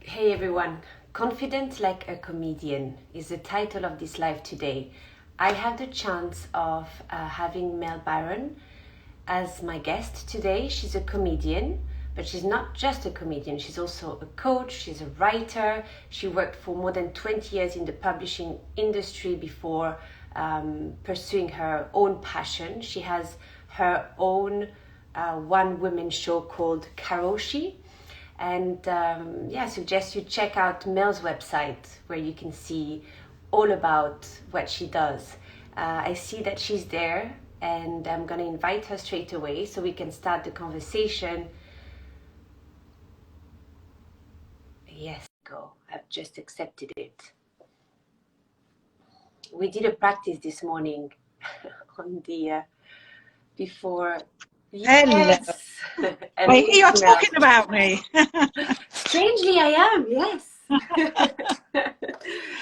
Hey everyone, Confident Like a Comedian is the title of this live today. I have the chance of having Mel Byron as my guest today. She's a comedian, but she's not just a comedian. She's also a coach, she's a writer. She worked for more than 20 years in the publishing industry before pursuing her own passion. She has her own one-woman show called Karoshi. And I suggest you check out Mel's website where you can see all about what she does. I see that she's there and I'm going to invite her straight away so we can start the conversation. Yes, go. I've just accepted it. We did a practice this morning on the before. Yes. Wait, you're talking about me. Strangely, I am. Yes.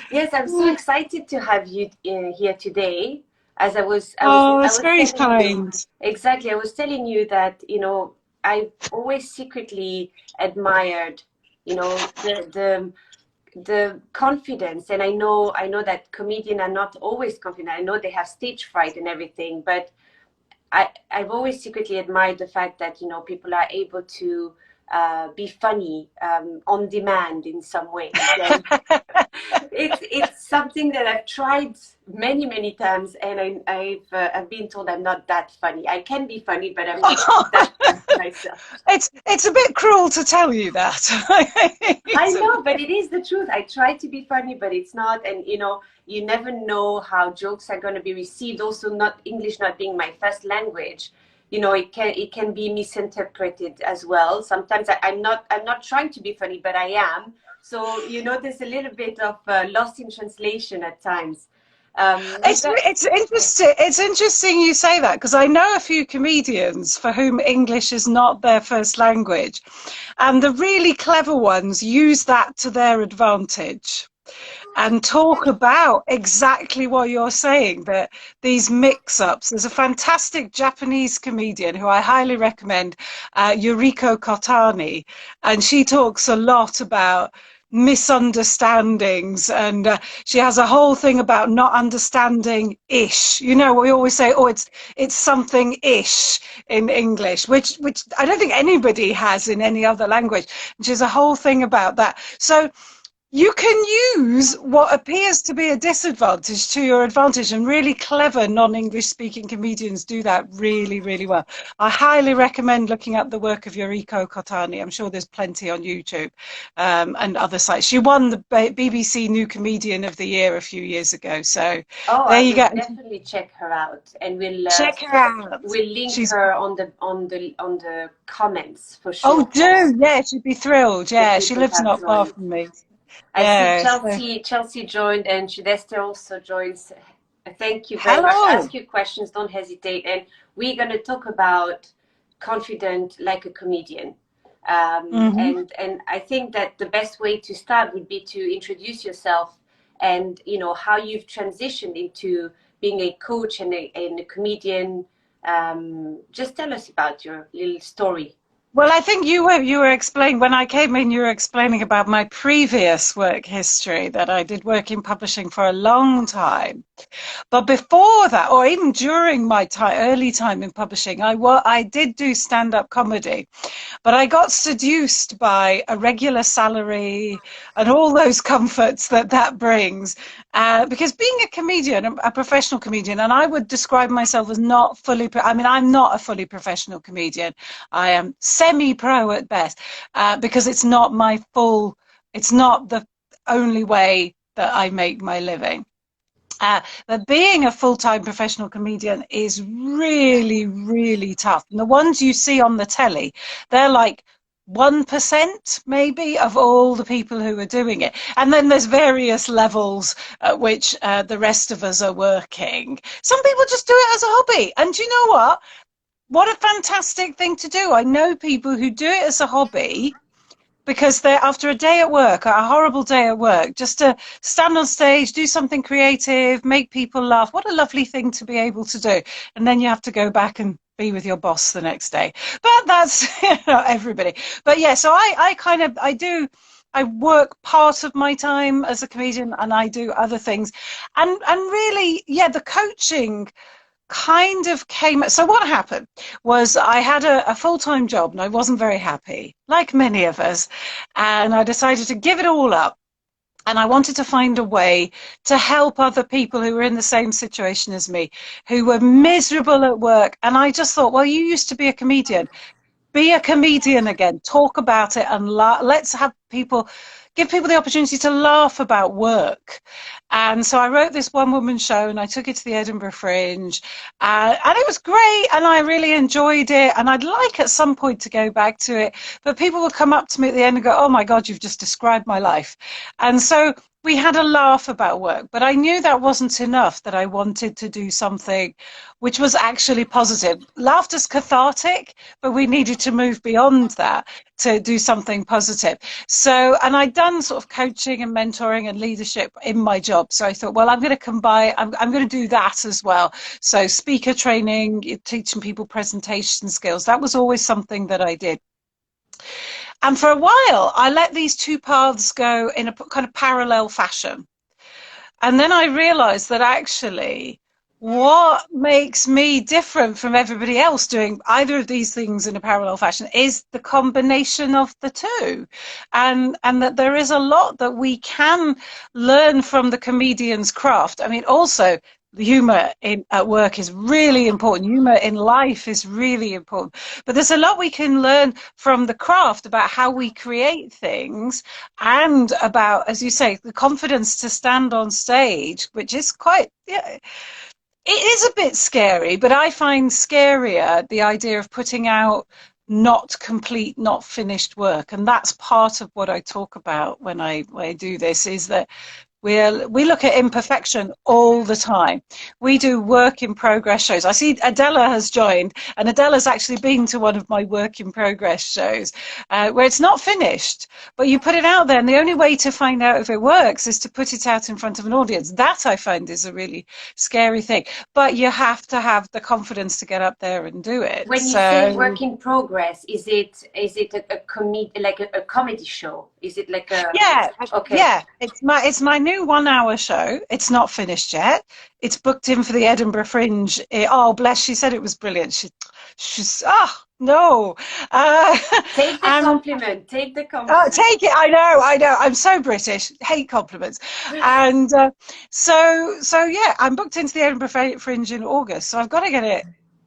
Yes, I'm so excited to have you here today. As I was very kind. Exactly. I was telling you that, I've always secretly admired, the confidence. And I know that comedians are not always confident. I know they have stage fright and everything, but I've always secretly admired the fact that, people are able to be funny on demand in some way. It's something that I've tried many times, and I've been told I'm not that funny. I can be funny, but I'm not that funny myself. It's a bit cruel to tell you that. I know, but it is the truth. I try to be funny, but it's not. And you never know how jokes are going to be received. Also, not English not being my first language, it can be misinterpreted as well. Sometimes I'm not trying to be funny, but I am. So there's a little bit of lost in translation at times. It's interesting. It's interesting you say that, because I know a few comedians for whom English is not their first language, and the really clever ones use that to their advantage and talk about exactly what you're saying, that these mix-ups. There's a fantastic Japanese comedian who I highly recommend, Yuriko Kotani, and she talks a lot about misunderstandings, and she has a whole thing about not understanding ish. We always say, oh, it's something ish in English, which I don't think anybody has in any other language. And she has a whole thing about that. So you can use what appears to be a disadvantage to your advantage, and really clever non-English speaking comedians do that really, really well. I highly recommend looking at the work of Yuriko Kotani. I'm sure there's plenty on YouTube and other sites. She won the BBC New Comedian of the Year a few years ago. So there you go. Definitely check her out, and we'll check her out. We'll link her on the comments for sure. Oh, do. Yeah, she'd be thrilled. Yeah, she lives not far from me. I see Chelsea joined, and Shudester also joins. Thank you very much. Ask your questions, don't hesitate. And we're going to talk about confident like a comedian. And I think that the best way to start would be to introduce yourself and, how you've transitioned into being a coach and a comedian. Just tell us about your little story. Well, I think you were explaining, when I came in, you were explaining about my previous work history, that I did work in publishing for a long time. But before that, or even during my early time in publishing, I did do stand-up comedy. But I got seduced by a regular salary and all those comforts that brings. Because being a comedian, a professional comedian, and I would describe myself as not fully, I'm not a fully professional comedian. I am semi-pro at best, because it's not it's not the only way that I make my living. But being a full-time professional comedian is really, really tough. And the ones you see on the telly, they're like 1% maybe of all the people who are doing it. And then there's various levels at which the rest of us are working. Some people just do it as a hobby. And you know what? What a fantastic thing to do. I know people who do it as a hobby because they're, after a day at work, a horrible day at work, just to stand on stage, do something creative, make people laugh. What a lovely thing to be able to do. And then you have to go back and be with your boss the next day. But that's everybody. But yeah, so I I work part of my time as a comedian and I do other things. And really, yeah, the coaching kind of came. So what happened was I had a full-time job and I wasn't very happy, like many of us. And I decided to give it all up. And I wanted to find a way to help other people who were in the same situation as me, who were miserable at work. And I just thought, well, you used to be a comedian. Be a comedian again. Talk about it and let's have people, give people the opportunity to laugh about work. And so I wrote this one-woman show and I took it to the Edinburgh Fringe, and it was great and I really enjoyed it, and I'd like at some point to go back to it, but people would come up to me at the end and go, oh my God, you've just described my life. And so we had a laugh about work, but I knew that wasn't enough, that I wanted to do something which was actually positive. Laughter's cathartic, but we needed to move beyond that to do something positive. So, and I'd done sort of coaching and mentoring and leadership in my job. So I thought, well, I'm going to combine, I'm going to do that as well. So speaker training, teaching people presentation skills, that was always something that I did. And for a while, I let these two paths go in a kind of parallel fashion. And then I realized that actually what makes me different from everybody else doing either of these things in a parallel fashion is the combination of the two. And that there is a lot that we can learn from the comedian's craft. I mean, also, the humor at work is really important. Humor in life is really important. But there's a lot we can learn from the craft about how we create things, and about, as you say, the confidence to stand on stage, which is quite, yeah, it is a bit scary, but I find scarier the idea of putting out not complete, not finished work. And that's part of what I talk about when I do this, is that we look at imperfection all the time. We do work in progress shows. I see Adela has joined, and Adela's actually been to one of my work in progress shows where it's not finished, but you put it out there, and the only way to find out if it works is to put it out in front of an audience. That I find is a really scary thing, but you have to have the confidence to get up there and do it. When you say work in progress, is it a comedy show? Is it like a okay? Yeah, it's my new 1 hour show. It's not finished yet. It's booked in for the Edinburgh Fringe. Oh, bless! She said it was brilliant. She's no. Take the compliment. Take the compliment. Take it. I know. I'm so British. Hate compliments. And so yeah, I'm booked into the Edinburgh Fringe in August. So I've got to get it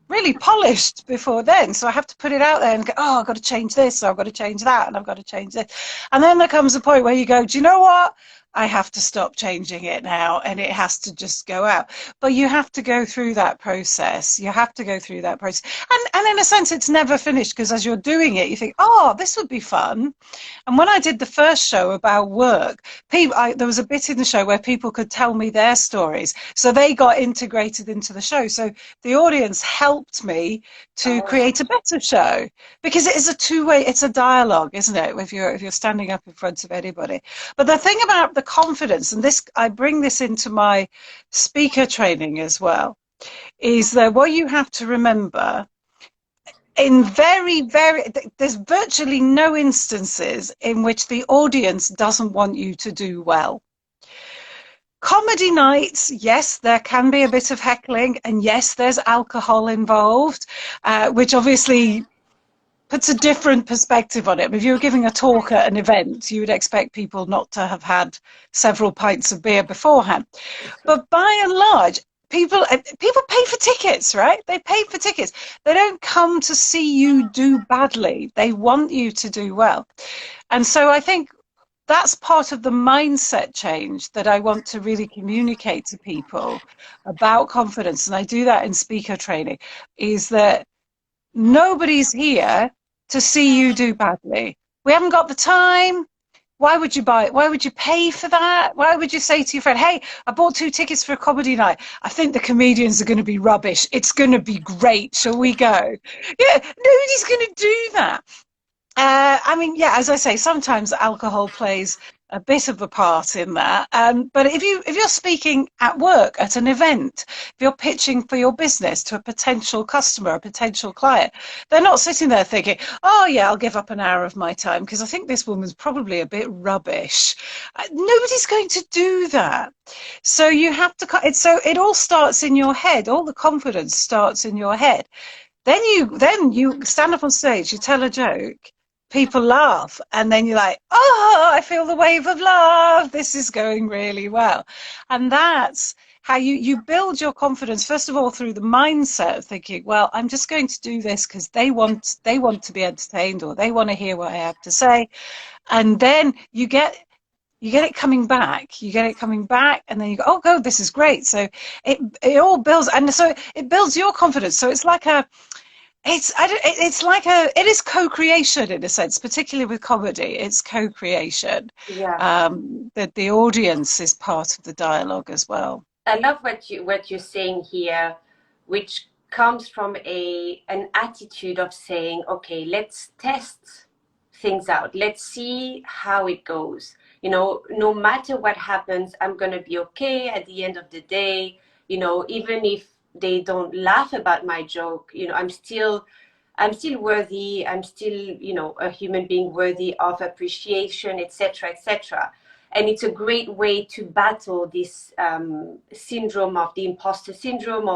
really polished before then. So I have to put it out there and go, oh, I've got to change this, so I've got to change that, and I've got to change this. And then there comes a point where you go, do you know what? I have to stop changing it now, and it has to just go out. But you have to go through that process. You have to go through that process. And in a sense, it's never finished, because as you're doing it, you think, oh, this would be fun. And when I did the first show about work, there was a bit in the show where people could tell me their stories. So they got integrated into the show. So the audience helped me to create a better show, because it is a two-way, it's a dialogue, isn't it? If you're standing up in front of anybody. But the thing about the confidence, and this, I bring this into my speaker training as well, is that what you have to remember, in there's virtually no instances in which the audience doesn't want you to do well. Comedy nights, yes, there can be a bit of heckling, and yes, there's alcohol involved, which obviously puts a different perspective on it. If you were giving a talk at an event, you would expect people not to have had several pints of beer beforehand. But by and large, people pay for tickets, right? They pay for tickets. They don't come to see you do badly. They want you to do well. And so I think that's part of the mindset change that I want to really communicate to people about confidence. And I do that in speaker training, is that nobody's here to see you do badly. We haven't got the time. Why would you buy it? Why would you pay for that? Why would you say to your friend, hey, I bought 2 tickets for a comedy night. I think the comedians are going to be rubbish. It's going to be great. Shall we go? Yeah, nobody's going to do that. I mean, yeah, as I say, sometimes alcohol plays a bit of a part in that. But if you're speaking at work at an event, if you're pitching for your business to a potential customer, a potential client, they're not sitting there thinking, "Oh yeah, I'll give up an hour of my time because I think this woman's probably a bit rubbish." Nobody's going to do that. So you have to. So it all starts in your head. All the confidence starts in your head. Then you stand up on stage, you tell a joke, people laugh, and then you're like, oh, I feel the wave of love. This is going really well. And that's how you build your confidence, first of all, through the mindset of thinking, well, I'm just going to do this because they want to be entertained, or they want to hear what I have to say. And then you get it coming back. You get it coming back, and then you go, oh, God, this is great. So it all builds, and so it builds your confidence. So it's like it is co-creation in a sense, particularly with comedy. It's co-creation. Yeah. That the audience is part of the dialogue as well. I love what you're saying here, which comes from an attitude of saying, okay, let's test things out. Let's see how it goes. No matter what happens, I'm gonna be okay at the end of the day. Even if they don't laugh about my joke, I'm still worthy. I'm still, a human being worthy of appreciation, etc., etc. And it's a great way to battle this syndrome of the imposter syndrome,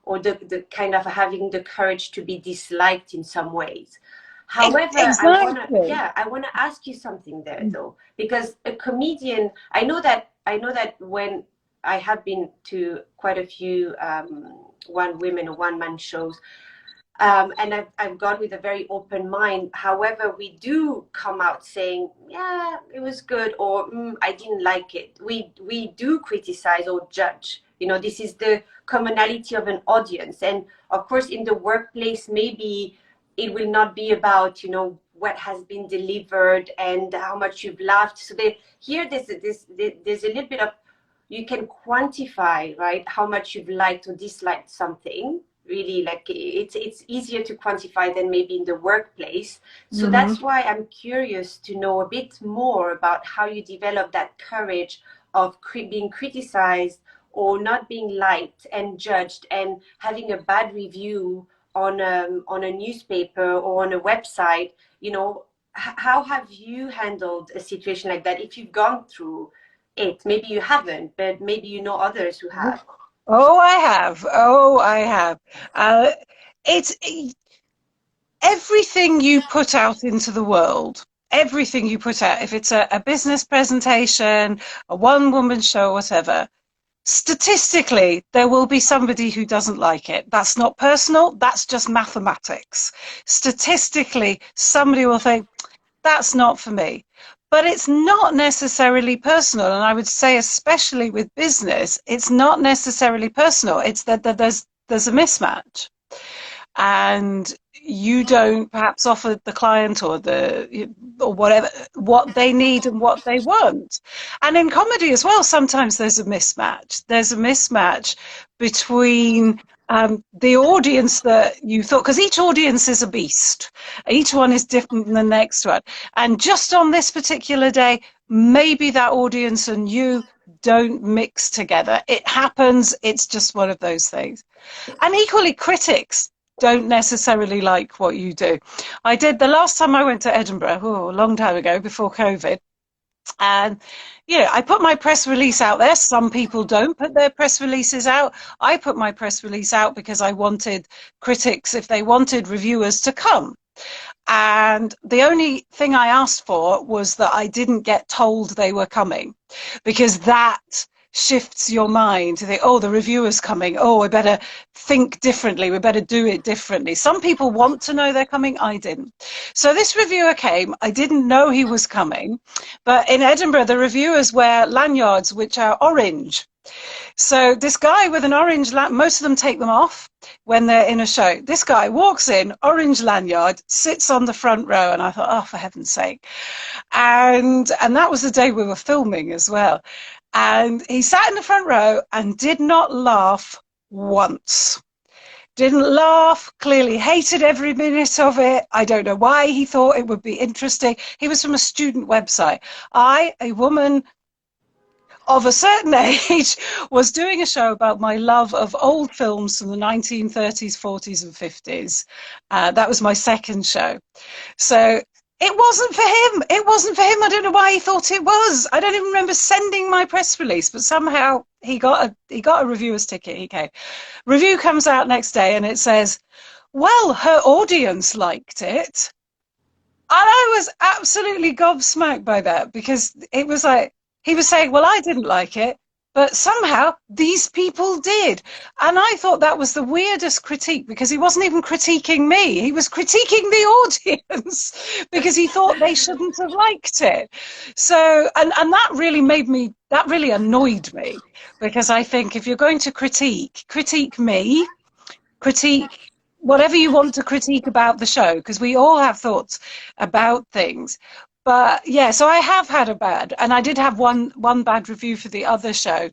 or the kind of having the courage to be disliked in some ways. However, exactly. I wanna ask you something there though, because a comedian, I know that when I have been to quite a few one women or one man shows, and I've gone with a very open mind. However, we do come out saying, yeah, it was good, or I didn't like it. We do criticize or judge. This is the commonality of an audience. And of course, in the workplace, maybe it will not be about, what has been delivered and how much you've laughed. So there's a little bit of, you can quantify, right, how much you've liked or disliked something. Really, like it's easier to quantify than maybe in the workplace. So that's why I'm curious to know a bit more about how you develop that courage of being criticized or not being liked and judged and having a bad review on a newspaper or on a website. How have you handled a situation like that? If you've gone through it, maybe you haven't, but maybe others who have. Oh, I have. Oh, I have. It's everything you put out into the world. Everything you put out, if it's a business presentation, a one-woman show, whatever, statistically, there will be somebody who doesn't like it. That's not personal. That's just mathematics. Statistically, somebody will think, that's not for me. But it's not necessarily personal. And I would say, especially with business, it's not necessarily personal. It's that there's a mismatch. And you don't perhaps offer the client or whatever what they need and what they want. And in comedy as well, sometimes there's a mismatch. There's a mismatch between the audience that you thought, because each audience is a beast. Each one is different than the next one. And just on this particular day, maybe that audience and you don't mix together. It happens. It's just one of those things. And equally, critics don't necessarily like what you do. I did the last time I went to Edinburgh, a long time ago, before COVID. And, I put my press release out there. Some people don't put their press releases out. I put my press release out because I wanted critics, if they wanted reviewers, to come. And the only thing I asked for was that I didn't get told they were coming, because that shifts your mind to think, oh, the reviewer's coming. Oh, we better think differently. We better do it differently. Some people want to know they're coming. I didn't. So this reviewer came. I didn't know he was coming. But in Edinburgh, the reviewers wear lanyards, which are orange. So this guy with an orange most of them take them off when they're in a show. This guy walks in, orange lanyard, sits on the front row, and I thought, oh, for heaven's sake. And that was the day we were filming as well. And he sat in the front row and did not laugh once. didn't laugh, clearly hated every minute of it. I don't know why he thought it would be interesting. He was from a student website. I, a woman of a certain age, was doing a show about my love of old films from the 1930s, 40s, and 50s. That was my second show. So it wasn't for him. It wasn't for him. I don't know why he thought it was. I don't even remember sending my press release, but somehow he got a reviewer's ticket. He came. Review comes out next day and it says, well, her audience liked it. And I was absolutely gobsmacked by that, because it was like, he was saying, well, I didn't like it, but somehow these people did. And I thought that was the weirdest critique, because he wasn't even critiquing me. He was critiquing the audience because he thought they shouldn't have liked it. So, and that really that really annoyed me, because I think if you're going to critique me, critique whatever you want to critique about the show, because we all have thoughts about things. But yeah, so I have had a bad, and I did have one bad review for the other show,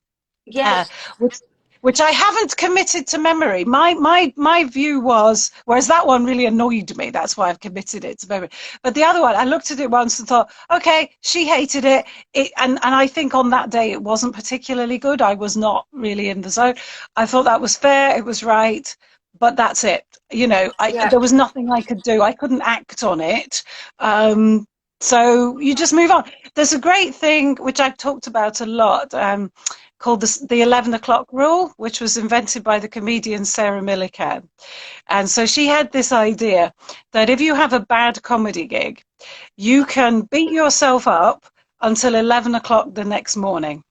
uh, Yes. which which I haven't committed to memory. My view was, whereas that one really annoyed me, that's why I've committed it to memory. But the other one, I looked at it once and thought, okay, she hated it, and I think on that day it wasn't particularly good. I was not really in the zone. I thought that was fair, it was right, but that's it. You know, Yeah. there was nothing I could do. I couldn't act on it. So you just move on. There's a great thing which I've talked about a lot, called the 11 o'clock rule, which was invented by the comedian Sarah Millican. And so she had this idea that if you have a bad comedy gig, you can beat yourself up until 11 o'clock the next morning.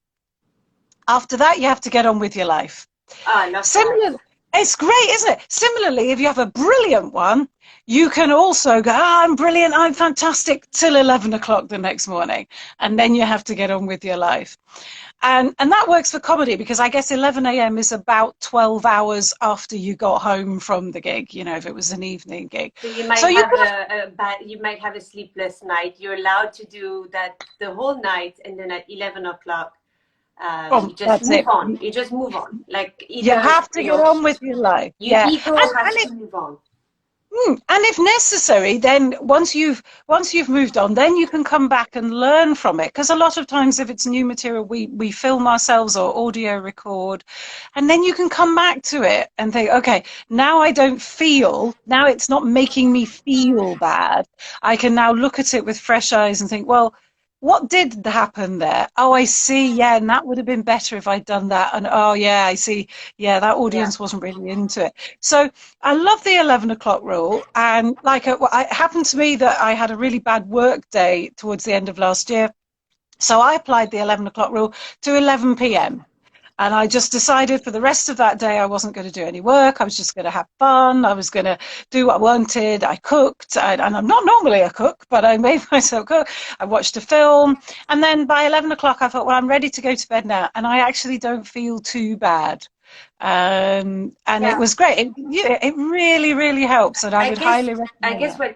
After that, you have to get on with your life. Oh, I love that. Similar, it's great, isn't it? Similarly, if you have a brilliant one, you can also go, oh, I'm brilliant, I'm fantastic, till 11 o'clock the next morning. And then you have to get on with your life. And that works for comedy, because I guess 11 a.m. is about 12 hours after you got home from the gig, you know, if it was an evening gig. So you So might you have could, you might have a sleepless night. You're allowed to do that the whole night, and then at 11 o'clock, oh, you just that's move it. on. You just move on. Like You either, have to get on with your life. your Yeah. ego has to move on. And if necessary, then once you've moved on, then you can come back and learn from it. Because a lot of times, if it's new material, we film ourselves or audio record, and then you can come back to it and think, okay, now I don't feel, now it's not making me feel bad. I can now look at it with fresh eyes and think, well, what did happen there? Oh, I see. Yeah, and that would have been better if I'd done that. And oh, yeah, I see. Yeah, that Yeah. audience wasn't really into it. So I love the 11 o'clock rule. And like it happened to me that I had a really bad work day towards the end of last year. So I applied the 11 o'clock rule to 11 p.m. And I just decided for the rest of that day I wasn't going to do any work. I was just going to have fun. I was going to do what I wanted. I cooked, and I'm not normally a cook, but I made myself cook. I watched a film. And then by 11 o'clock, I thought, well, I'm ready to go to bed now. And I actually don't feel too bad. And it Yeah. was great. It really, really helps. And I I would guess highly I recommend guess that.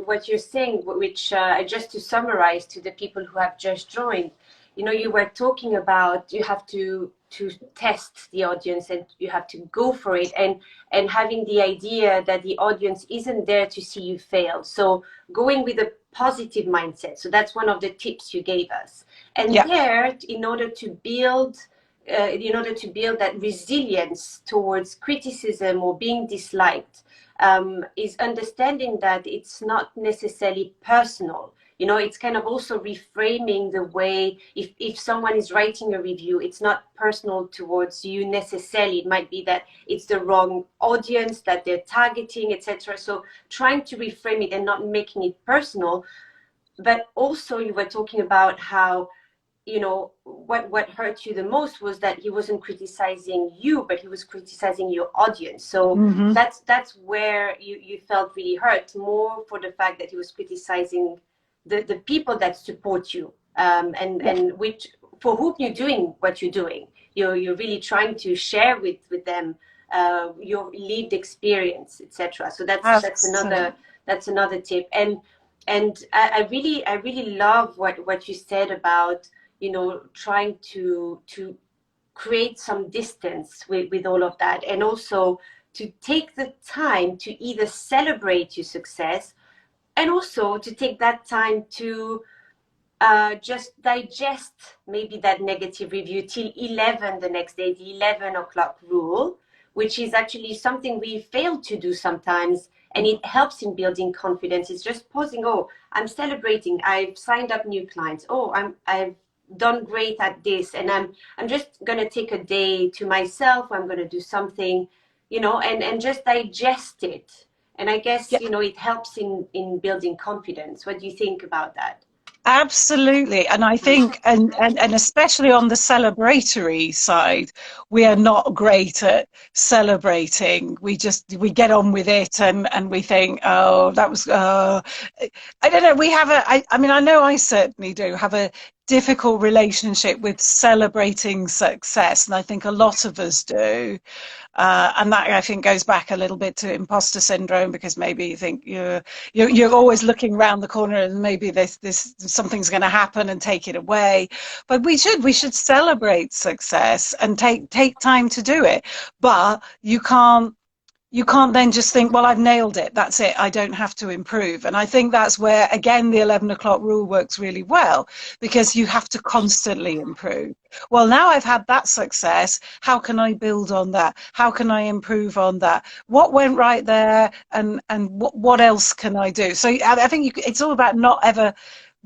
what you're saying, which just to summarize to the people who have just joined, you were talking about you have to test the audience, and you have to go for it, and having the idea that the audience isn't there to see you fail. So going with a positive mindset. So that's one of the tips you gave us. And Yeah. there, in order to build that resilience towards criticism or being disliked, is understanding that it's not necessarily personal. It's kind of also reframing the way, if someone is writing a review, it's not personal towards you necessarily. It might be that it's the wrong audience that they're targeting, etc. So trying to reframe it and not making it personal. But also you were talking about how, what hurt you the most was that he wasn't criticizing you, but he was criticizing your audience. So Hmm. that's where you felt really hurt, more for the fact that he was criticizing the people that support you, Yeah. and which, for whom you're doing what you're doing. You're really trying to share with them your lived experience, etc. So that's another Absolutely. tip. And I really love what you said about, trying to create some distance with all of that, and also to take the time to either celebrate your success, and also to take that time to just digest maybe that negative review till 11 the next day, the 11 o'clock rule, which is actually something we fail to do sometimes. And it helps in building confidence. It's just pausing. Oh, I'm celebrating. I've signed up new clients. Oh, I've done great at this. And I'm just going to take a day to myself. I'm going to do something, and just digest it. And I guess, it helps in building confidence. What do you think about that? Absolutely. And I think, and especially on the celebratory side, we are not great at celebrating. We get on with it and we think, oh, that was, I don't know. I mean, I know I certainly do have a difficult relationship with celebrating success. And I think a lot of us do. And that I think goes back a little bit to imposter syndrome, because maybe you think you're always looking around the corner and maybe this something's going to happen and take it away. But we should celebrate success and take time to do it. But you can't then just think, well, I've nailed it. That's it. I don't have to improve. And I think that's where, again, the 11 o'clock rule works really well, because you have to constantly improve. Well, now I've had that success. How can I build on that? How can I improve on that? What went right there? And what else can I do? So I think it's all about not ever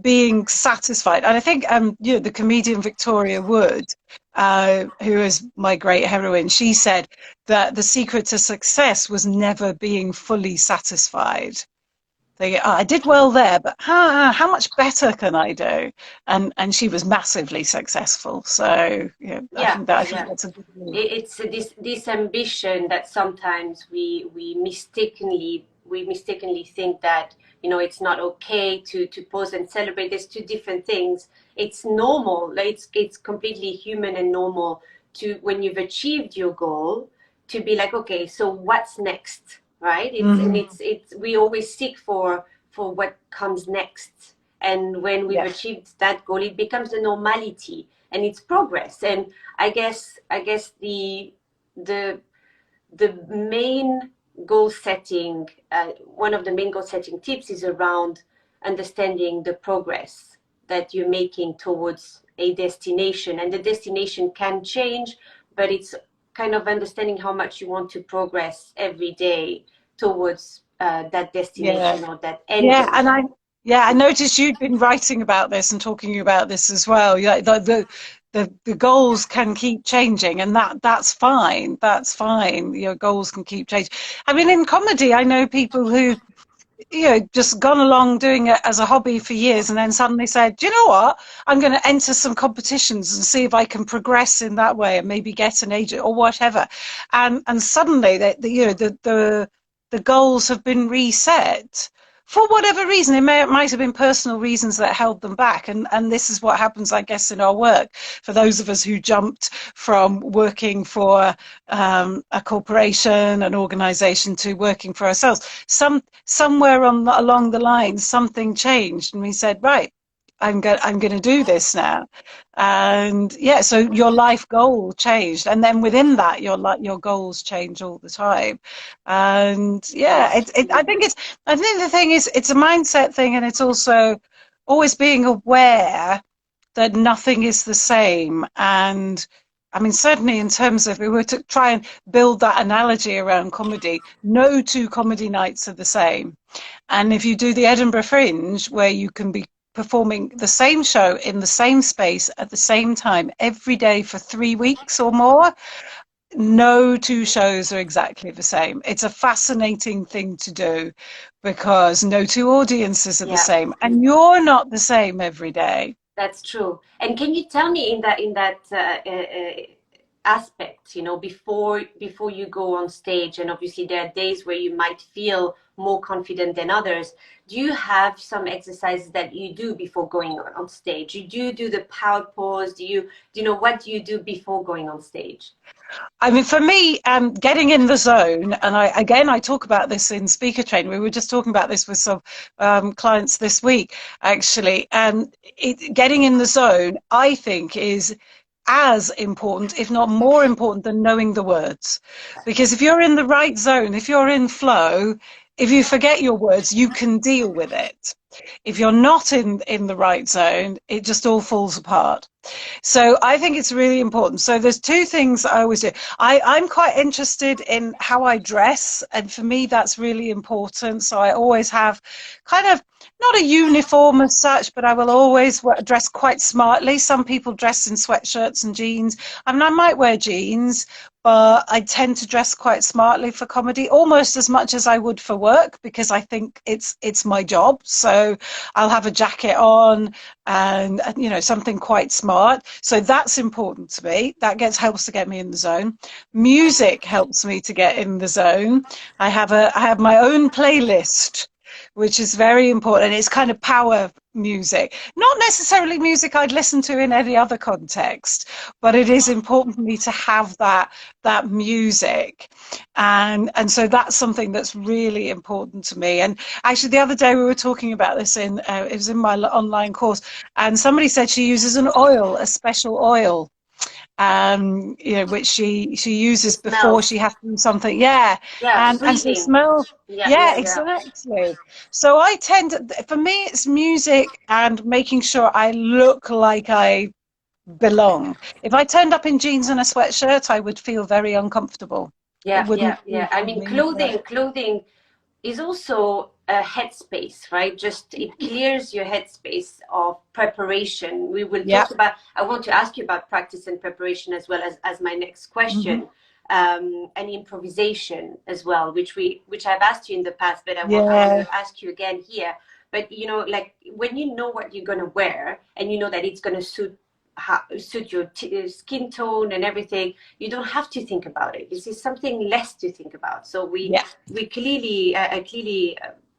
being satisfied. And I think the comedian Victoria Wood, who is my great heroine, she said that the secret to success was never being fully satisfied. They, I did well there, but how much better can I do? And she was massively successful. So I Yeah, think yeah. that's a good move. It's this ambition that sometimes we mistakenly think that, it's not okay to pause and celebrate. There's two different things. It's normal. It's completely human and normal to, when you've achieved your goal, to be like, okay, so what's next, right? It's we always seek for what comes next. And when we've Yeah. achieved that goal, it becomes the normality and it's progress. And I guess the main goal setting, one of the main goal setting tips is around understanding the progress that you're making towards a destination. And the destination can change, but it's kind of understanding how much you want to progress every day towards that Yeah. destination or that end Yeah, goal. I noticed you'd been writing about this and talking about this as well. Yeah, the goals can keep changing, and that's fine. That's fine. Your goals can keep changing. I mean, in comedy, I know people who just gone along doing it as a hobby for years, and then suddenly said, "Do you know what? I'm going to enter some competitions and see if I can progress in that way, and maybe get an agent or whatever." And suddenly, the goals have been reset for whatever reason. It might have been personal reasons that held them back. And this is what happens, I guess, in our work. For those of us who jumped from working for a corporation, an organization, to working for ourselves, somewhere along the line, something changed. And we said, right, I'm going to do this now. And yeah, so your life goal changed, and then within that, your goals change all the time. And yeah, That's true. I think the thing is, it's a mindset thing, and it's also always being aware that nothing is the same. And I mean, certainly in terms of, if we were to try and build that analogy around comedy, no two comedy nights are the same. And if you do the Edinburgh Fringe, where you can be performing the same show in the same space at the same time every day for 3 weeks or more, no two shows are exactly the same. It's a fascinating thing to do, because no two audiences are the Yeah. same, and you're not the same every day. That's true. And can you tell me, in that aspect, before you go on stage, and obviously there are days where you might feel more confident than others. Do you have some exercises that you do before going on stage? You do the power pose? What do you do before going on stage? I mean, for me, getting in the zone, and I talk about this in speaker training. We were just talking about this with some clients this week, actually. Getting in the zone, I think, is as important, if not more important, than knowing the words. Because if you're in the right zone, if you're in flow, if you forget your words, you can deal with it. If you're not in the right zone, it just all falls apart. So I think it's really important. So there's two things I always do. I'm quite interested in how I dress, and for me that's really important. So I always have kind of not a uniform as such, but I will always dress quite smartly. Some people dress in sweatshirts and jeans. I mean, I might wear jeans, but I tend to dress quite smartly for comedy, almost as much as I would for work, because I think it's my job. So I'll have a jacket on and something quite smart. So that's important to me. That helps to get me in the zone. Music helps me to get in the zone. I have my own playlist, which is very important. It's kind of power music, not necessarily music I'd listen to in any other context, but it is important for me to have that music, and so that's something that's really important to me. And actually, the other day we were talking about this it was in my online course, and somebody said she uses a special oil, which she uses before she has to do something. Yeah, Yeah, and so breathing. smell. Yeah, Yeah, yeah, yeah. exactly. So for me, it's music and making sure I look like I belong. If I turned up in jeans and a sweatshirt, I would feel very uncomfortable. It Yeah, yeah, wouldn't yeah. suit I mean, me. clothing is also a headspace, right? Just it clears your headspace of preparation. We will Yeah. talk about, I want to ask you about practice and preparation as well as my next Hmm. question. And improvisation as well, which I've asked you in the past, but I want Yeah. to ask you again here. But like when you know what you're gonna wear and you know that it's gonna suit your skin tone and everything, you don't have to think about it. This is something less to think about. So Yeah. we clearly I clearly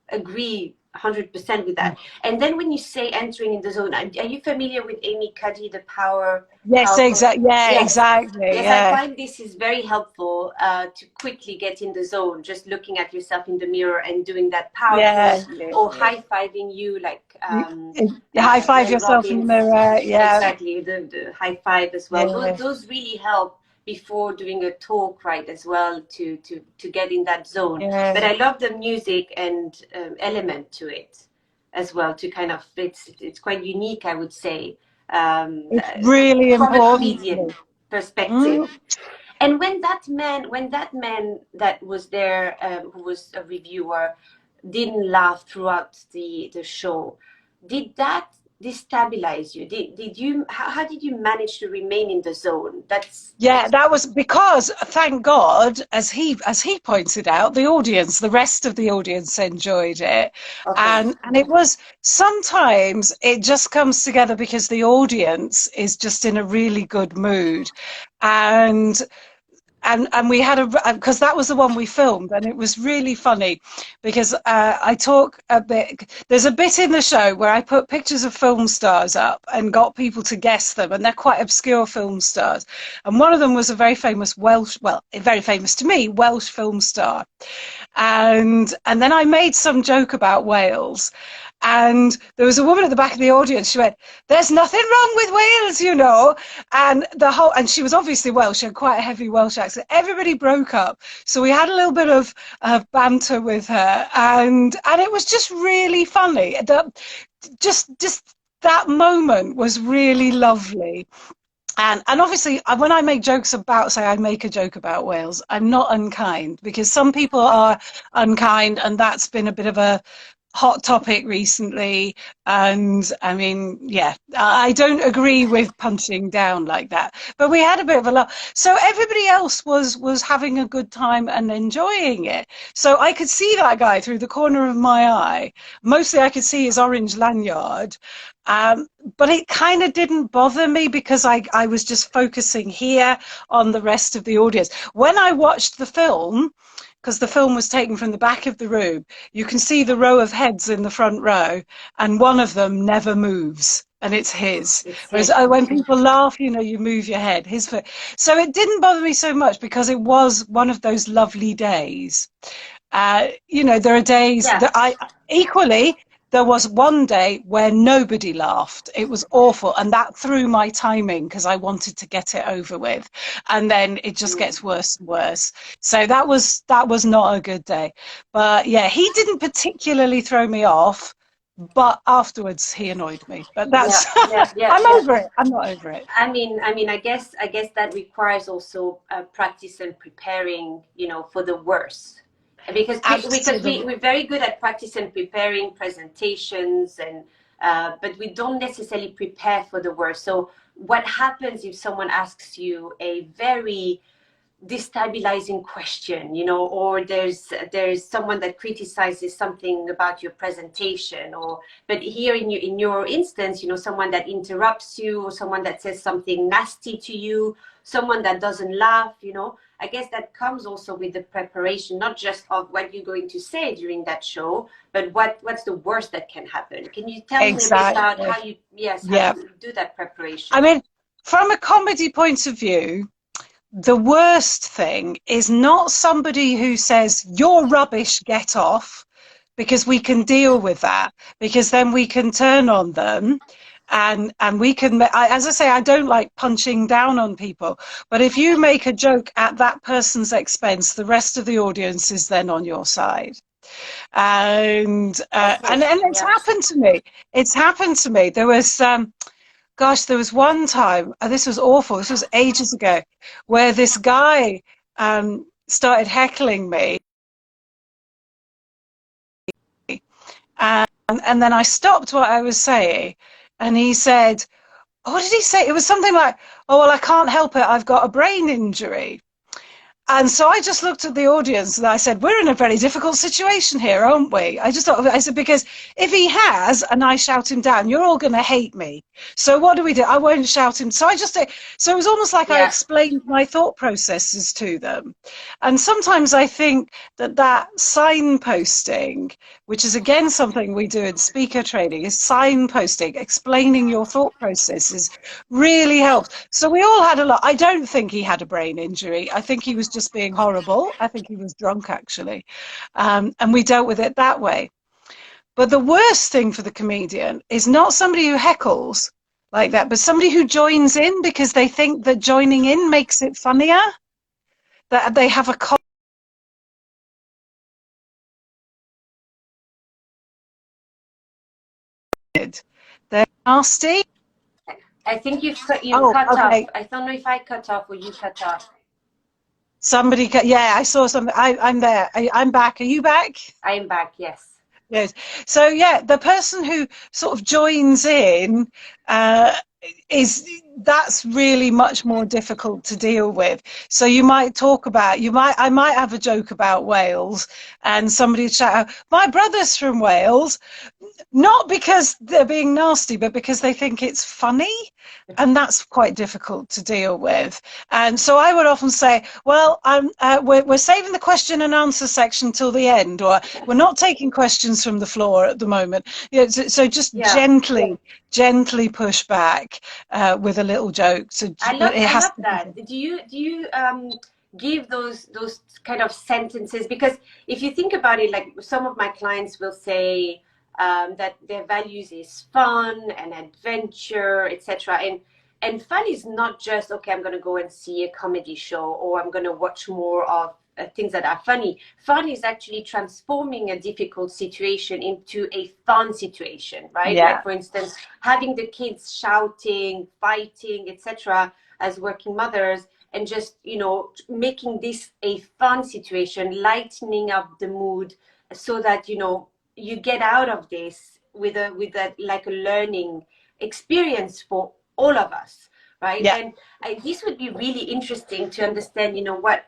agree 100% with that. And then when you say entering in the zone, are you familiar with Amy Cuddy, the Yes, powerful? exactly. Yeah, Yes, exactly. yes, I Yeah. find this is very helpful to quickly get in the zone, just looking at yourself in the mirror and doing that powerful, Yeah. or Yeah. high-fiving you like You high five Mel yourself in the Robbins. mirror. Yeah. Exactly, the high five as well. Yeah. Those really help before doing a talk, right, as well, to get in that zone. But Yeah. I love the music and element to it as well, to kind of, it's quite unique, I would say, It's really from a important to comedian me. perspective. Mm. And when that man that was there, who was a reviewer, didn't laugh throughout the show, did that destabilize you? Did you how did you manage to remain in the zone? Yeah, That's that was because, thank God, as he pointed out, the rest of the audience enjoyed it, okay. and it was sometimes it just comes together because the audience is just in a really good mood, and and we had because that was the one we filmed, and it was really funny because I talk a bit. There's a bit in the show where I put pictures of film stars up and got people to guess them, and they're quite obscure film stars. And one of them was a very famous very famous to me, Welsh film star. And then I made some joke about Wales. And there was a woman at the back of the audience. She went, "There's nothing wrong with Wales, you know." And she was obviously Welsh. She had quite a heavy Welsh accent. Everybody broke up. So we had a little bit of banter with her, and it was just really funny. Just that moment was really lovely. And obviously, when I make jokes about, say, I make a joke about Wales, I'm not unkind, because some people are unkind, and that's been a bit of a hot topic recently. And I mean, yeah, I don't agree with punching down like that, but we had a bit of a laugh. So everybody else was having a good time and enjoying it. So I could see that guy through the corner of my eye. Mostly I could see his orange lanyard. Um, but it kind of didn't bother me because I was just focusing here on the rest of the audience. When I watched the film, because the film was taken from the back of the room, you can see the row of heads in the front row, and one of them never moves, and it's his. It's Whereas his. when people laugh, you move your head. So it didn't bother me so much because it was one of those lovely days. There are days Yeah. that I equally. there was one day where nobody laughed. It was awful. And that threw my timing because I wanted to get it over with. And then it just gets worse and worse. So that was not a good day. But yeah, he didn't particularly throw me off, but afterwards he annoyed me. But that's, Yeah, yeah, yeah, I'm yeah. over it. I'm not over it. I guess that requires also practice and preparing, for the worst. Because we're very good at practice and preparing presentations, and but we don't necessarily prepare for the worst. So what happens if someone asks you a very destabilizing question, or there's someone that criticizes something about your presentation, or but here in your instance, someone that interrupts you, or someone that says something nasty to you, someone that doesn't laugh, I guess that comes also with the preparation, not just of what you're going to say during that show, but what's the worst that can happen. Can you tell me a bit about Exactly. how Yeah. you do that preparation? I mean, from a comedy point of view, the worst thing is not somebody who says, "You're rubbish, get off," because we can deal with that, because then we can turn on them and we can, as I say, I don't like punching down on people, but if you make a joke at that person's expense, the rest of the audience is then on your side. And Okay. and it's Yeah. happened to me. It's happened to me. There was gosh, there was one time, this was awful, this was ages ago, where this guy started heckling me. And then I stopped what I was saying, and he said, oh, what did he say? It was something like, "Oh, well, I can't help it, I've got a brain injury." And so I just looked at the audience and I said, we're in a very difficult situation here, aren't we? I just thought, I said, because if he has and I shout him down, you're all going to hate me. So what do we do? I won't shout him. So so it was almost like I Yeah. explained my thought processes to them. And sometimes I think that signposting, which is again something we do in speaker training, is signposting, explaining your thought processes really helps. So we all had a lot. I don't think he had a brain injury. I think he was just being horrible. I think he was drunk, actually. And we dealt with it that way. But the worst thing for the comedian is not somebody who heckles like that, but somebody who joins in because they think that joining in makes it funnier, that they have a comment. They're nasty. I think you've Oh, cut off. okay. I don't know if I cut off or you cut off. Somebody, yeah, I saw something. I'm there. I'm back. Are you back? I am back. Yes. Yes. So yeah, the person who sort of joins in uh, that's really much more difficult to deal with. So you might talk about, I might have a joke about Wales, and somebody would shout out, "My brother's from Wales," not because they're being nasty, but because they think it's funny. And that's quite difficult to deal with. And so I would often say, well, we're saving the question and answer section till the end, or we're not taking questions from the floor at the moment. So just Yeah. gently push back with a little joke. So I but it has love to that. be. Do you give those kind of sentences? Because if you think about it, like some of my clients will say that their values is fun and adventure, etc. And fun is not just, okay, I'm going to go and see a comedy show, or I'm going to watch more of things that are funny. Fun is actually transforming a difficult situation into a fun situation, right? Yeah. Like, for instance, having the kids shouting, fighting, etc., as working mothers, and just, making this a fun situation, lightening up the mood, so that, you get out of this with a like a learning experience for all of us, right? Yeah. And this would be really interesting to understand, what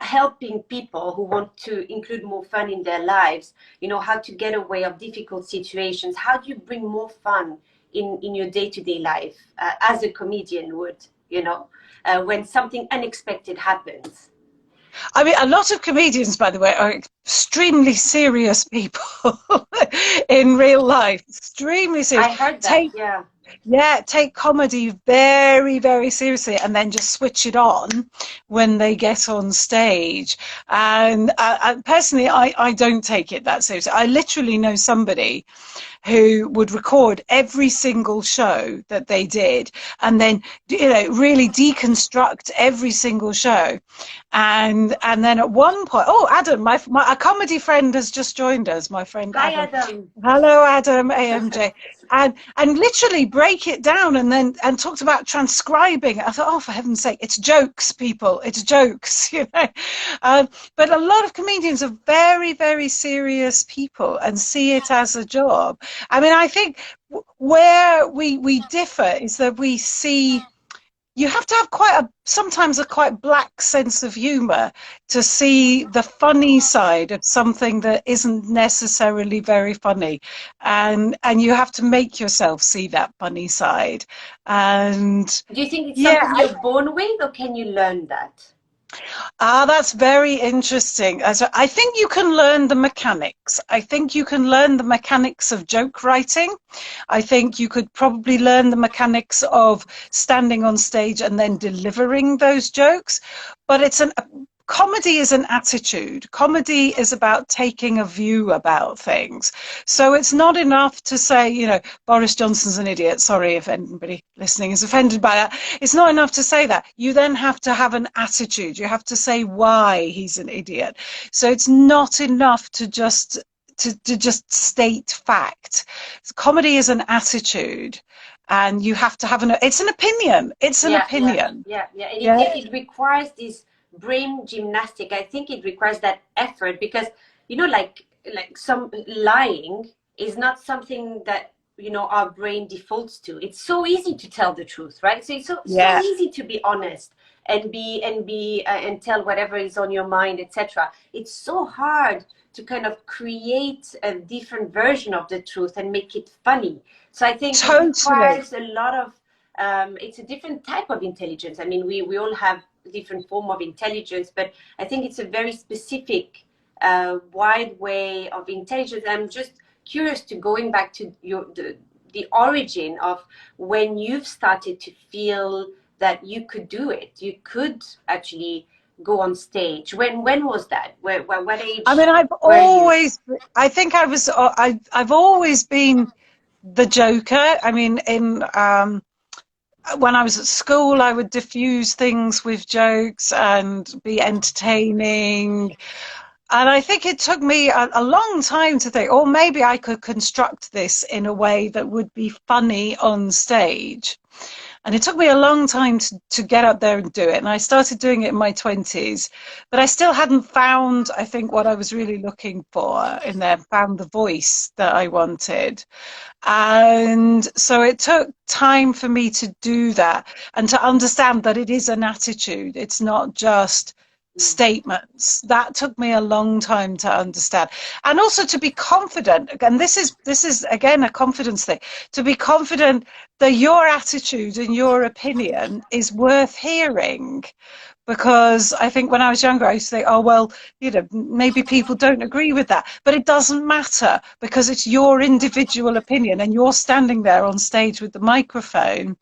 helping people who want to include more fun in their lives, how to get away of difficult situations. How do you bring more fun in your day-to-day life, as a comedian would, when something unexpected happens? I mean, a lot of comedians, by the way, are extremely serious people in real life. Extremely serious. I heard that. Take Yeah. yeah, take comedy very, very seriously and then just switch it on when they get on stage. And personally, I don't take it that seriously. I literally know somebody who would record every single show that they did and then, really deconstruct every single show. And then at one point, oh, Adam, a comedy friend has just joined us, my friend Hi, Adam. Adam. Hello, Adam, AMJ. And literally break it down and talked about transcribing. I thought, oh, for heaven's sake, it's jokes, people. It's jokes, but a lot of comedians are very, very serious people and see it as a job. I mean, I think where we differ is that we see you have to have sometimes a quite black sense of humor to see the funny side of something that isn't necessarily very funny, and you have to make yourself see that funny side. And Do you think it's yeah, something you're born with, or can you learn that? that's very interesting. I think you can learn the mechanics. I think you can learn the mechanics of joke writing. I think you could probably learn the mechanics of standing on stage and then delivering those jokes. But comedy is an attitude. Comedy is about taking a view about things. So it's not enough to say, Boris Johnson's an idiot. Sorry if anybody listening is offended by that. It's not enough to say that. You then have to have an attitude. You have to say why he's an idiot. So it's not enough to just state fact. Comedy is an attitude, and you have to have it's an opinion. It's an opinion. Yeah. And it requires this brain gymnastic. I think it requires that effort because, like some lying is not something that, our brain defaults to. It's so easy to tell the truth, right? So it's so easy to be honest and tell whatever is on your mind, etc. It's so hard to kind of create a different version of the truth and make it funny. So I think it requires a lot of it's a different type of intelligence. I mean, we all have a different form of intelligence, but I think it's a very specific, wide way of intelligence. I'm just curious to going back to the origin of when you've started to feel that you could do it. You could actually go on stage. When was that? What age? I mean, I think I've always been the joker. I mean, when I was at school, I would diffuse things with jokes and be entertaining. And I think it took me a long time to think, maybe I could construct this in a way that would be funny on stage. And it took me a long time to get up there and do it. And I started doing it in my 20s, but I still hadn't found, I think, what I was really looking for in there, found the voice that I wanted. And so it took time for me to do that and to understand that it is an attitude. It's not just statements. That took me a long time to understand, and also to be confident. And this is again a confidence thing, to be confident that your attitude and your opinion is worth hearing. Because I think when I was younger, I used to think, maybe people don't agree with that, but it doesn't matter because it's your individual opinion and you're standing there on stage with the microphone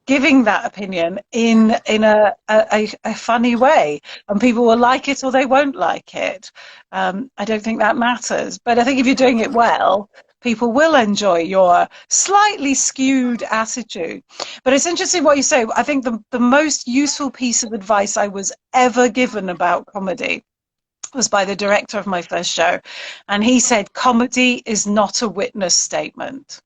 giving that opinion in a funny way, and people will like it or they won't like it. I don't think that matters, but I think if you're doing it well, people will enjoy your slightly skewed attitude. But it's interesting what you say. I think the most useful piece of advice I was ever given about comedy was by the director of my first show, and he said, comedy is not a witness statement.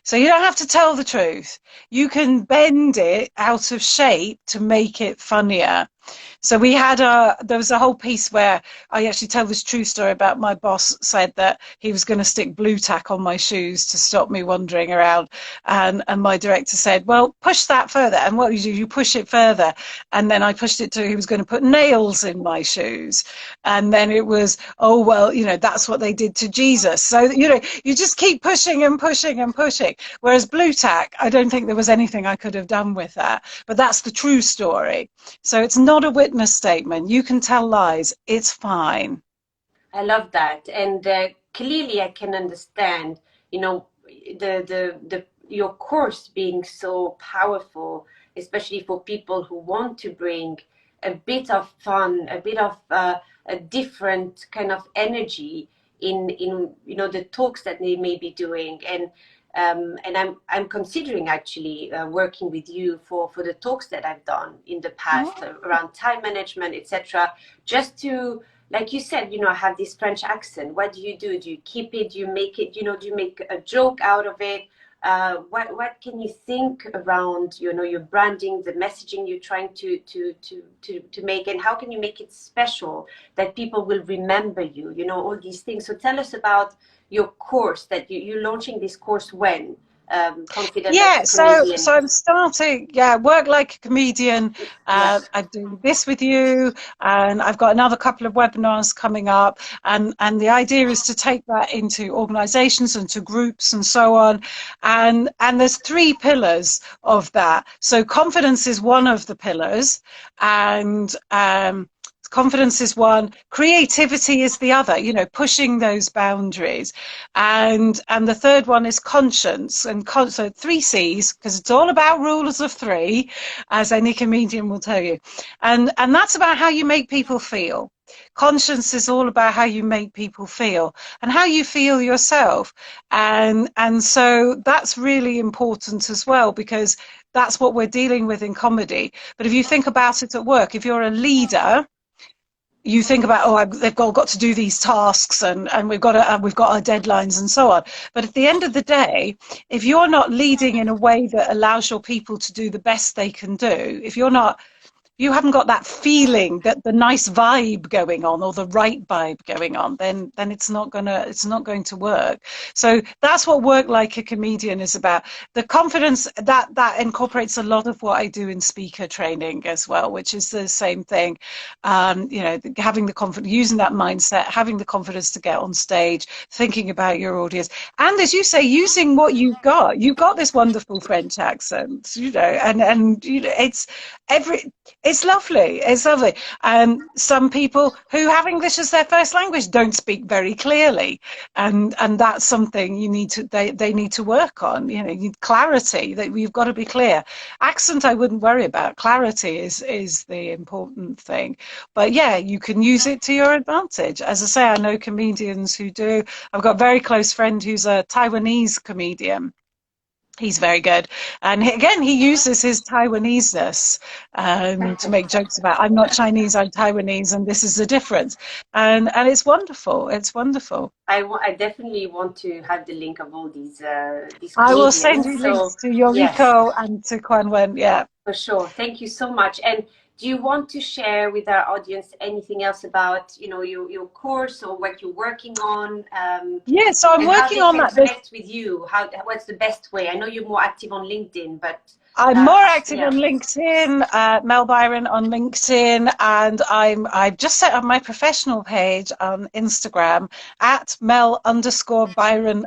So you don't have to tell the truth. You can bend it out of shape to make it funnier. So there was a whole piece where I actually tell this true story about my boss said that he was going to stick blue tack on my shoes to stop me wandering around. And my director said, well, push that further. And what you push it further. And then I pushed it to, he was going to put nails in my shoes. And then it was, that's what they did to Jesus. So, you just keep pushing and pushing and pushing. Whereas blue tack, I don't think there was anything I could have done with that. But that's the true story. So it's not a witness statement. You can tell lies. It's fine. I love that. And clearly I can understand, the your course being so powerful, especially for people who want to bring a bit of fun, a bit of a different kind of energy in the talks that they may be doing. And I'm considering actually working with you for the talks that I've done in the past around time management, etc. Just to, like you said, I have this French accent. What do you do? Do you keep it? Do you make it? Do you make a joke out of it? What can you think around your branding, the messaging you're trying to make, and how can you make it special that people will remember you? All these things. So tell us about your course that you're launching this course when. Confident like a comedian. So I'm starting, work like a comedian. Yeah. I'm doing this with you, and I've got another couple of webinars coming up. And the idea is to take that into organizations and to groups and so on. And there's 3 pillars of that. So confidence is one of the pillars, and confidence is one, creativity is the other, pushing those boundaries. And the third one is conscience. And so 3 C's, because it's all about rules of 3, as any comedian will tell you. And that's about how you make people feel. Conscience is all about how you make people feel and how you feel yourself. And so that's really important as well, because that's what we're dealing with in comedy. But if you think about it at work, if you're a leader, you think about, they've got to do these tasks, and we've got our deadlines and so on. But at the end of the day, if you're not leading in a way that allows your people to do the best they can do, if you haven't got that feeling, that the nice vibe going on, or the right vibe going on, then it's not going to work. So that's what Work Like a Comedian is about. The confidence that incorporates a lot of what I do in speaker training as well, which is the same thing. Having the confidence, using that mindset, having the confidence to get on stage, thinking about your audience, and as you say, using what you've got. You've got this wonderful French accent, and it's lovely. It's lovely. Some people who have English as their first language don't speak very clearly, and that's something they need to work on. You need clarity. That you've got to be clear. Accent, I wouldn't worry about. Clarity is the important thing. But yeah, you can use it to your advantage. As I say, I know comedians who do. I've got a very close friend who's a Taiwanese comedian. He's very good, and again, he uses his Taiwanese-ness to make jokes about, I'm not Chinese, I'm Taiwanese, and this is the difference. And it's wonderful. It's wonderful. I definitely want to have the link of all these I will comedians. send you links to Yoriko and to Quan Wen. Yeah, for sure. Thank you so much. And do you want to share with our audience anything else about your course or what you're working on? So I'm working on that. Connect with you. What's the best way? I know you're more active on LinkedIn, but I'm more active on LinkedIn, Mel Byron on LinkedIn, and I've just set up my professional page on Instagram at Mel_Byron_,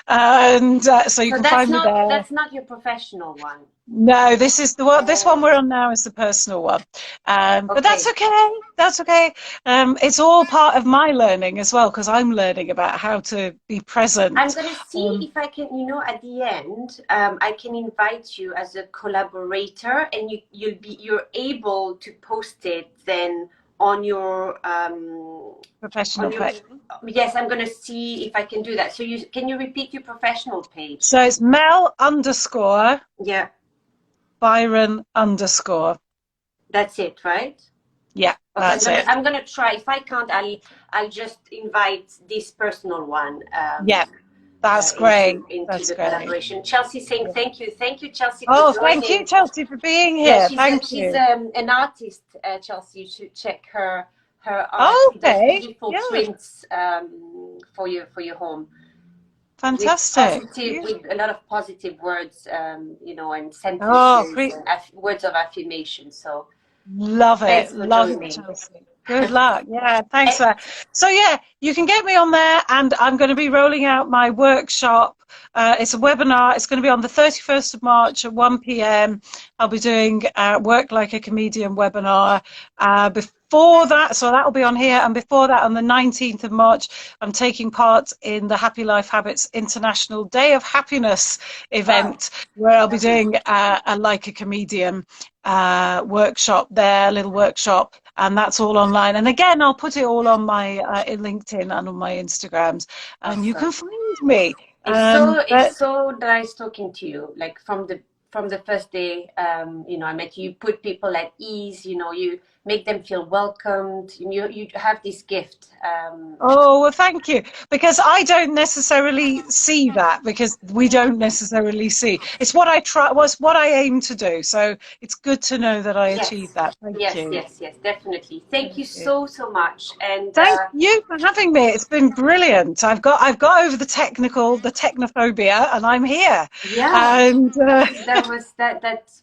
and so you can find me there. That's not your professional one. No, this is the one. This one we're on now is the personal one, but that's okay. That's okay. It's all part of my learning as well, because I'm learning about how to be present. I'm going to see if I can, at the end, I can invite you as a collaborator, and you're able to post it then on your professional page. Yes, I'm going to see if I can do that. So can you repeat your professional page? So it's Mel_ yeah. Byron_. That's it, right? Yeah, that's it. I'm gonna try. If I can't, I'll just invite this personal one. That's great. Into that's the great. Collaboration. Chelsea saying thank you, Chelsea. Thank you, Chelsea, for being here. She's an artist. Chelsea, you should check her art. Okay. Beautiful prints for your home. Fantastic. With a lot of positive words, and sentences, and words of affirmation. So love it, Chelsea. Good luck. Yeah, thanks for that. So yeah, you can get me on there, and I'm going to be rolling out my workshop. It's a webinar. It's going to be on the 31st of March at 1 p.m. I'll be doing Work Like a Comedian webinar before that, so that'll be on here, and before that, on the 19th of March, I'm taking part in the Happy Life Habits International Day of Happiness Wow, event, where I'll be lovely. doing a Like a Comedian workshop there, a little workshop, and that's all online. And again, I'll put it all on my in LinkedIn and on my Instagrams, and you Awesome. can find me. It's But so nice talking to you. Like from the first day, I met you. You put people at ease. You make them feel welcomed. You have this gift. oh, well, thank you. Because I don't necessarily see that, because we don't necessarily see. It's what I try, was what I aim to do. So it's good to know that I achieved Yes, that. Thank yes, you. yes, yes, definitely. Thank Thank you you. so much. And Thank you for having me. It's been brilliant. I've got over the technophobia, and I'm here. yeah, And that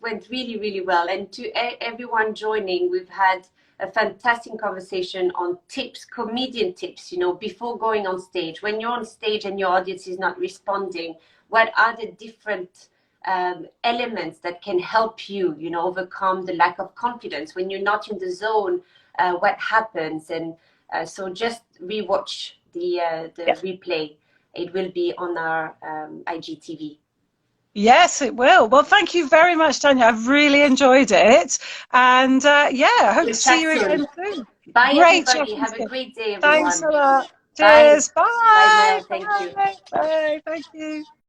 went really well. And to everyone joining, we've had a fantastic conversation on tips, comedian tips. Before going on stage, when you're on stage and your audience is not responding, what are the different elements that can help you, overcome the lack of confidence when you're not in the zone? What happens? And so just rewatch the yeah, replay. It will be on our IGTV. yes, it will. Well, thank you very much, Tanya. I've really enjoyed it. And yeah, I hope We'll to see chat you soon. again soon. Bye, Great everybody. chatting Have to a you. great day, Thanks everyone. a lot. Bye. Cheers. Bye, Bye. Mel. Thank you. Bye. Bye. Thank you.